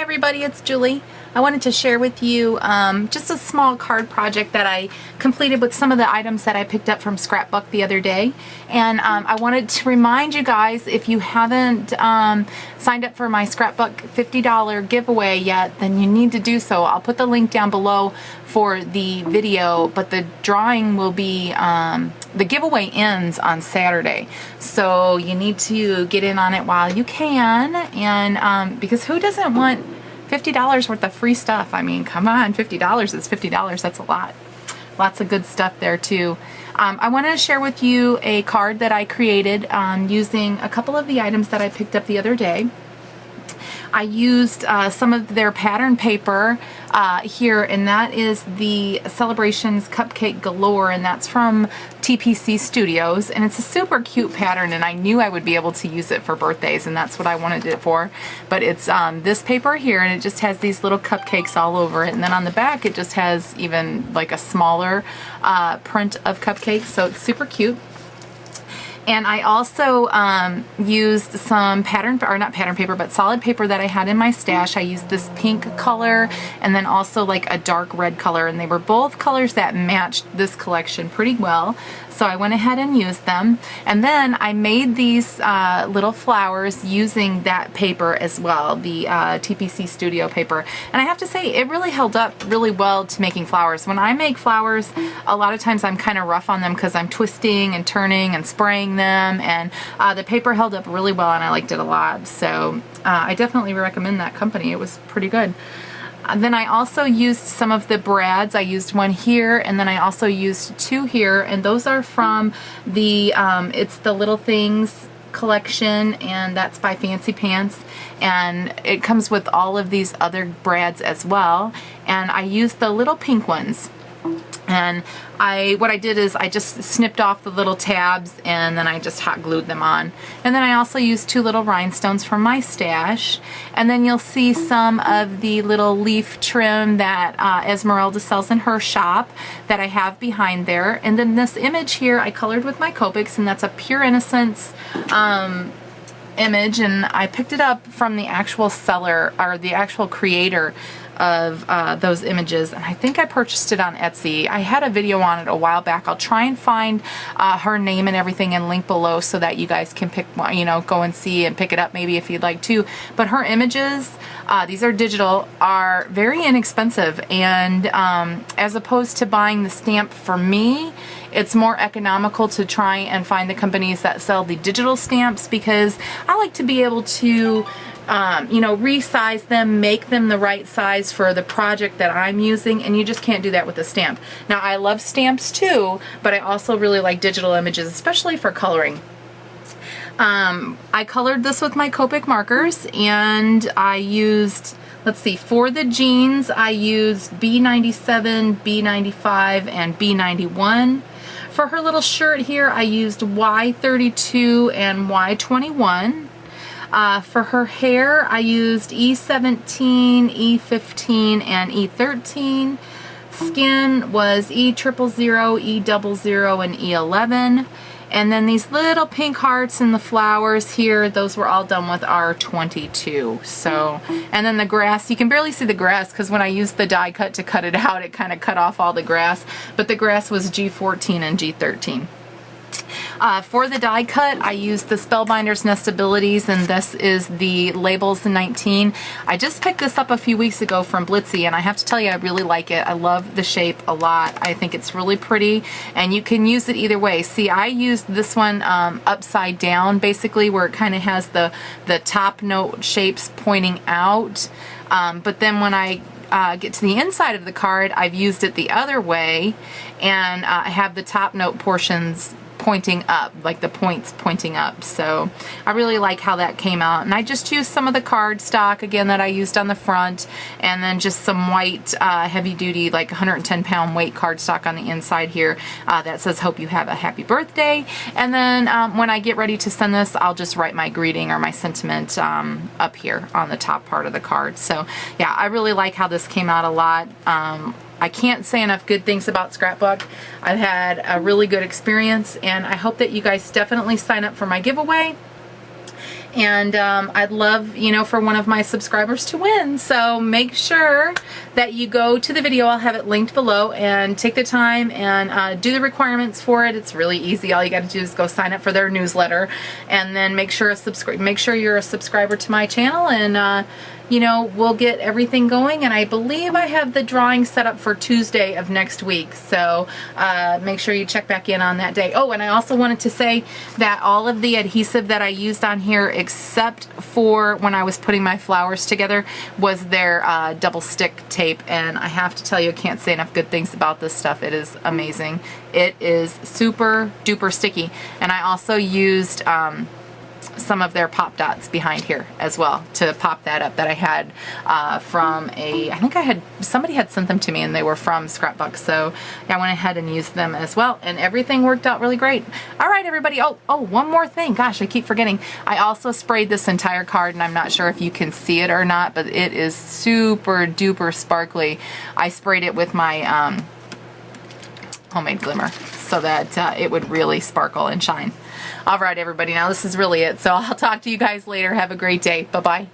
everybody, it's Julie. I wanted to share with you just a small card project that I completed with some of the items that I picked up from Scrapbuck the other day. And I wanted to remind you guys, if you haven't signed up for my Scrapbuck $50 giveaway yet, then you need to do so. I'll put the link down below for the video, but the drawing will be, the giveaway ends on Saturday. So you need to get in on it while you can, and because who doesn't want $50 worth of free stuff? I mean, come on, $50 is $50. That's a lot. Lots of good stuff there too. I wanted to share with you a card that I created using a couple of the items that I picked up the other day. I used some of their pattern paper here, and that is the Celebrations Cupcake Galore, and that's from TPC Studios, and it's a super cute pattern, and I knew I would be able to use it for birthdays, and that's what I wanted it for. But it's this paper here, and it just has these little cupcakes all over it, and then on the back it just has even like a smaller print of cupcakes, so it's super cute. And I also used some not pattern paper, but solid paper that I had in my stash. I used this pink color and then also like a dark red color, and they were both colors that matched this collection pretty well. So I went ahead and used them. And then I made these little flowers using that paper as well, the TPC Studio paper. And I have to say, it really held up really well to making flowers. When I make flowers, a lot of times I'm kind of rough on them because I'm twisting and turning and spraying them. And the paper held up really well, and I liked it a lot. So I definitely recommend that company. It was pretty good. Then I also used some of the brads. I used one here, and then I also used two here, and those are from the it's the Little Things collection, and that's by Fancy Pants, and it comes with all of these other brads as well. And I used the little pink ones, and what I did is I just snipped off the little tabs, and then I just hot glued them on. And then I also used two little rhinestones from my stash. And then you'll see some of the little leaf trim that Esmeralda sells in her shop that I have behind there. And then this image here I colored with my Copics, and that's a Pure Innocence image, and I picked it up from the actual seller, or the actual creator of those images, and I think I purchased it on Etsy. I had a video on it a while back. I'll try and find her name and everything and link below so that you guys can pick, go and see and pick it up maybe if you'd like to. But her images, these are digital, are very inexpensive, and as opposed to buying the stamp for me, it's more economical to try and find the companies that sell the digital stamps, because I like to be able to resize them, make them the right size for the project that I'm using, and you just can't do that with a stamp. Now, I love stamps too, but I also really like digital images, especially for coloring. I colored this with my Copic markers, and I used, let's see, for the jeans, I used B97, B95, and B91. For her little shirt here, I used Y32 and Y21. For her hair, I used E17, E15, and E13. Skin was E000, E00, and E11. And then these little pink hearts and the flowers here, those were all done with R22. So, and then the grass, you can barely see the grass because when I used the die cut to cut it out, it kind of cut off all the grass. But the grass was G14 and G13. For the die cut, I used the Spellbinder's Nestabilities, and this is the Labels 19. I just picked this up a few weeks ago from Blitzy, and I have to tell you, I really like it. I love the shape a lot. I think it's really pretty, and you can use it either way. See, I used this one upside down, basically, where it kind of has the top note shapes pointing out, but then when I get to the inside of the card, I've used it the other way, and I have the top note portions pointing up, like the points pointing up. So I really like how that came out, and I just used some of the cardstock again that I used on the front, and then just some white heavy duty, like 110-pound weight cardstock on the inside here that says hope you have a happy birthday. And then when I get ready to send this, I'll just write my greeting or my sentiment up here on the top part of the card. So yeah, I really like how this came out a lot. I can't say enough good things about Scrapbuck. I've had a really good experience, and I hope that you guys definitely sign up for my giveaway. and I'd love, you know, for one of my subscribers to win. So make sure that you go to the video. I'll have it linked below, and take the time and do the requirements for it. It's really easy. All you got to do is go sign up for their newsletter, and then make sure you're a subscriber to my channel, and you know, we'll get everything going. And I believe I have the drawing set up for Tuesday of next week, so make sure you check back in on that day. Oh, and I also wanted to say that all of the adhesive that I used on here, except for when I was putting my flowers together, was their double stick tape, and I have to tell you, I can't say enough good things about this stuff. It is amazing. It is super duper sticky. And I also used some of their pop dots behind here as well to pop that up, that I had from I think somebody had sent them to me, and they were from Scrapbuck, so I went ahead and used them as well, and everything worked out really great. All right, everybody. Oh, one more thing. Gosh, I keep forgetting. I also sprayed this entire card, and I'm not sure if you can see it or not, but it is super duper sparkly. I sprayed it with my homemade glimmer so that it would really sparkle and shine. All right, everybody, now this is really it. So I'll talk to you guys later. Have a great day. Bye-bye.